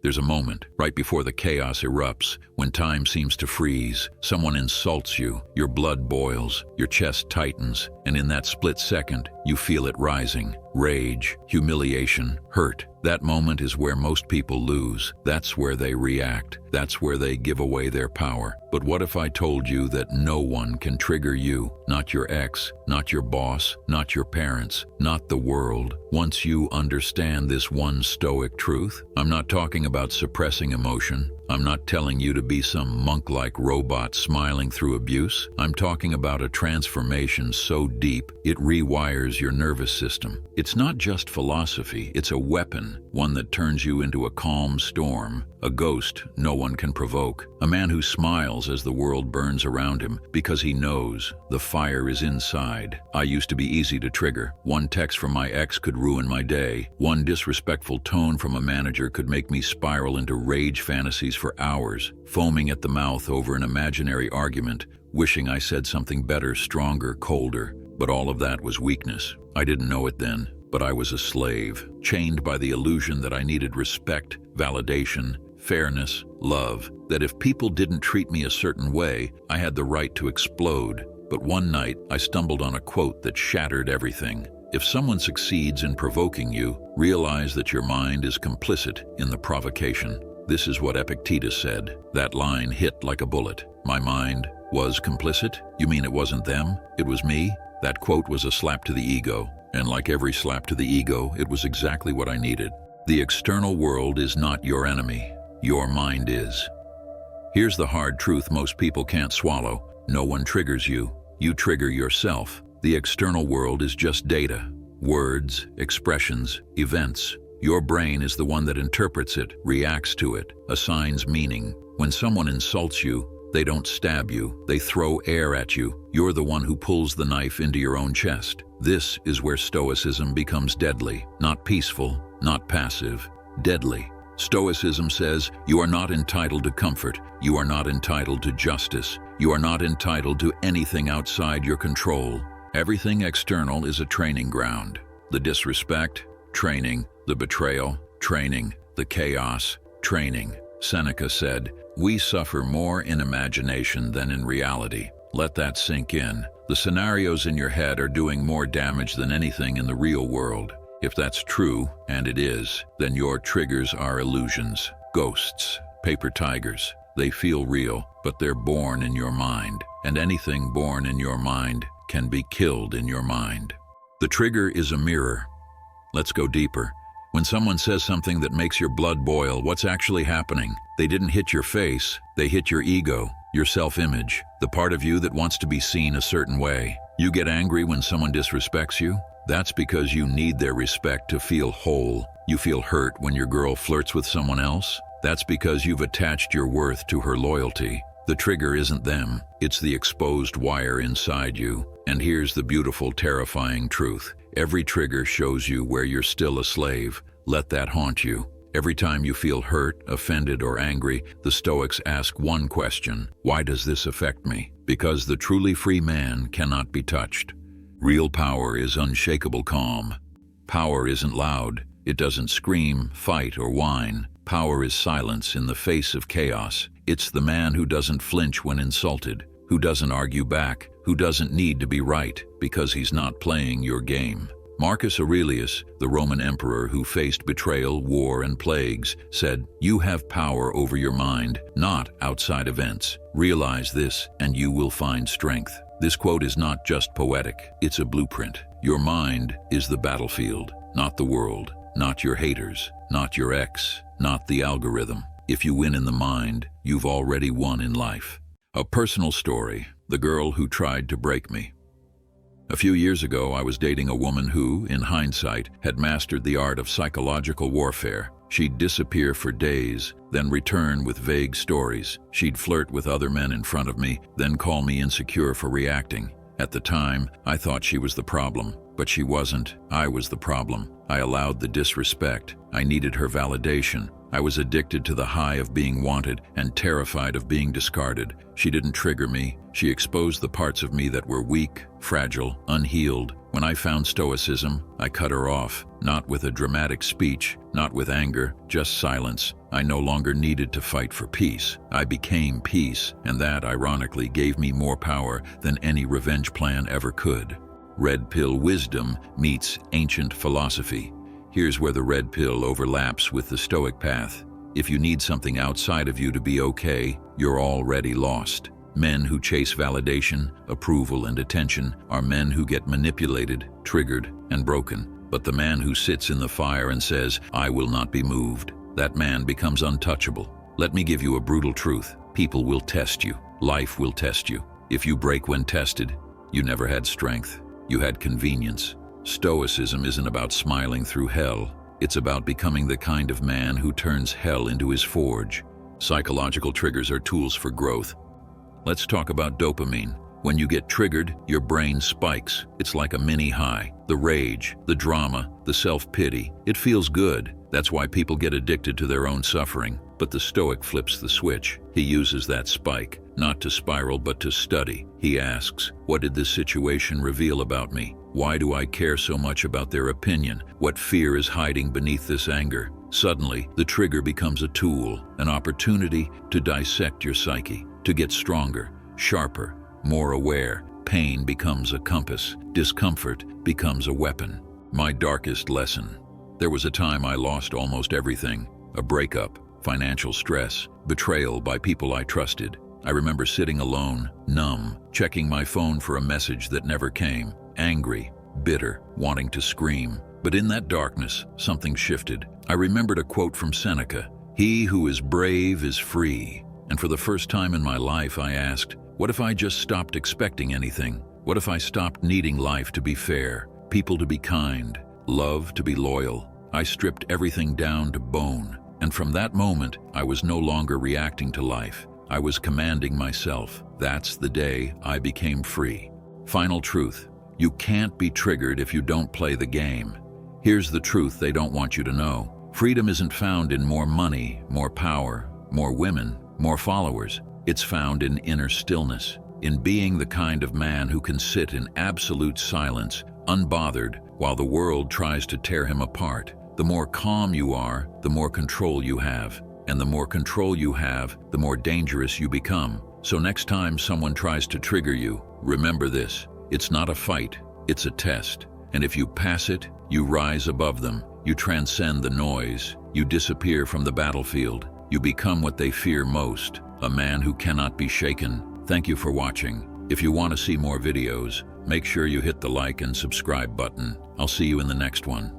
There's a moment, right before the chaos erupts, when time seems to freeze. Someone insults you, your blood boils, your chest tightens, and in that split second, you feel it rising. Rage, humiliation, hurt. That moment is where most people lose. That's where they react. That's where they give away their power. But what if I told you that no one can trigger you? Not your ex, not your boss, not your parents, not the world. Once you understand this one Stoic truth, I'm not talking about suppressing emotion. I'm not telling you to be some monk-like robot smiling through abuse. I'm talking about a transformation so deep, it rewires your nervous system. It's not just philosophy, it's a weapon, one that turns you into a calm storm, a ghost no one can provoke, a man who smiles as the world burns around him because he knows the fire is inside. I used to be easy to trigger. One text from my ex could ruin my day. One disrespectful tone from a manager could make me spiral into rage fantasies for hours, foaming at the mouth over an imaginary argument, wishing I said something better, stronger, colder. But all of that was weakness. I didn't know it then, but I was a slave, chained by the illusion that I needed respect, validation, fairness, love, that if people didn't treat me a certain way, I had the right to explode. But one night, I stumbled on a quote that shattered everything. If someone succeeds in provoking you, realize that your mind is complicit in the provocation. This is what Epictetus said. That line hit like a bullet. My mind was complicit? You mean it wasn't them? It was me? That quote was a slap to the ego. And like every slap to the ego, it was exactly what I needed. The external world is not your enemy. Your mind is. Here's the hard truth most people can't swallow. No one triggers you. You trigger yourself. The external world is just data. Words, expressions, events. Your brain is the one that interprets it, reacts to it, assigns meaning. When someone insults you, they don't stab you, they throw air at you. You're the one who pulls the knife into your own chest. This is where Stoicism becomes deadly. Not peaceful, not passive, deadly. Stoicism says, you are not entitled to comfort. You are not entitled to justice. You are not entitled to anything outside your control. Everything external is a training ground. The disrespect, training. The betrayal, training. The chaos, training. Seneca said, we suffer more in imagination than in reality. Let that sink in. The scenarios in your head are doing more damage than anything in the real world. If that's true, and it is, then your triggers are illusions, ghosts, paper tigers. They feel real, but they're born in your mind. And anything born in your mind can be killed in your mind. The trigger is a mirror. Let's go deeper. When someone says something that makes your blood boil, what's actually happening? They didn't hit your face, they hit your ego, your self-image, the part of you that wants to be seen a certain way. You get angry when someone disrespects you? That's because you need their respect to feel whole. You feel hurt when your girl flirts with someone else? That's because you've attached your worth to her loyalty. The trigger isn't them, it's the exposed wire inside you. And here's the beautiful, terrifying truth. Every trigger shows you where you're still a slave. Let that haunt you. Every time you feel hurt, offended, or angry, the Stoics ask one question: why does this affect me? Because the truly free man cannot be touched. Real power is unshakable calm. Power isn't loud. It doesn't scream, fight, or whine. Power is silence in the face of chaos. It's the man who doesn't flinch when insulted, who doesn't argue back, who doesn't need to be right because he's not playing your game. Marcus Aurelius, the Roman emperor who faced betrayal, war, and plagues, said, "You have power over your mind, not outside events. Realize this, and you will find strength." This quote is not just poetic, it's a blueprint. Your mind is the battlefield, not the world, not your haters, not your ex, not the algorithm. If you win in the mind, you've already won in life. A personal story: the girl who tried to break me. A few years ago, I was dating a woman who, in hindsight, had mastered the art of psychological warfare. She'd disappear for days, then return with vague stories. She'd flirt with other men in front of me, then call me insecure for reacting. At the time, I thought she was the problem, but she wasn't. I was the problem. I allowed the disrespect. I needed her validation. I was addicted to the high of being wanted and terrified of being discarded. She didn't trigger me. She exposed the parts of me that were weak, fragile, unhealed. When I found Stoicism, I cut her off, not with a dramatic speech, not with anger, just silence. I no longer needed to fight for peace. I became peace, and that, ironically, gave me more power than any revenge plan ever could. Red pill wisdom meets ancient philosophy. Here's where the red pill overlaps with the Stoic path. If you need something outside of you to be okay, you're already lost. Men who chase validation, approval, and attention are men who get manipulated, triggered, and broken. But the man who sits in the fire and says, "I will not be moved," that man becomes untouchable. Let me give you a brutal truth. People will test you. Life will test you. If you break when tested, you never had strength. You had convenience. Stoicism isn't about smiling through hell. It's about becoming the kind of man who turns hell into his forge. Psychological triggers are tools for growth. Let's talk about dopamine. When you get triggered, your brain spikes. It's like a mini high. The rage, the drama, the self-pity. It feels good. That's why people get addicted to their own suffering. But the Stoic flips the switch. He uses that spike, not to spiral, but to study. He asks, what did this situation reveal about me? Why do I care so much about their opinion? What fear is hiding beneath this anger? Suddenly, the trigger becomes a tool, an opportunity to dissect your psyche, to get stronger, sharper, more aware. Pain becomes a compass. Discomfort becomes a weapon. My darkest lesson. There was a time I lost almost everything. A breakup, financial stress, betrayal by people I trusted. I remember sitting alone, numb, checking my phone for a message that never came. Angry, bitter, wanting to scream. But in that darkness, something shifted. I remembered a quote from Seneca, "He who is brave is free." And for the first time in my life, I asked, what if I just stopped expecting anything? What if I stopped needing life to be fair, people to be kind, love to be loyal? I stripped everything down to bone. And from that moment, I was no longer reacting to life. I was commanding myself. That's the day I became free. Final truth. You can't be triggered if you don't play the game. Here's the truth they don't want you to know. Freedom isn't found in more money, more power, more women, more followers. It's found in inner stillness, in being the kind of man who can sit in absolute silence, unbothered, while the world tries to tear him apart. The more calm you are, the more control you have. And the more control you have, the more dangerous you become. So next time someone tries to trigger you, remember this. It's not a fight, it's a test. And if you pass it, you rise above them. You transcend the noise. You disappear from the battlefield. You become what they fear most, a man who cannot be shaken. Thank you for watching. If you want to see more videos, make sure you hit the like and subscribe button. I'll see you in the next one.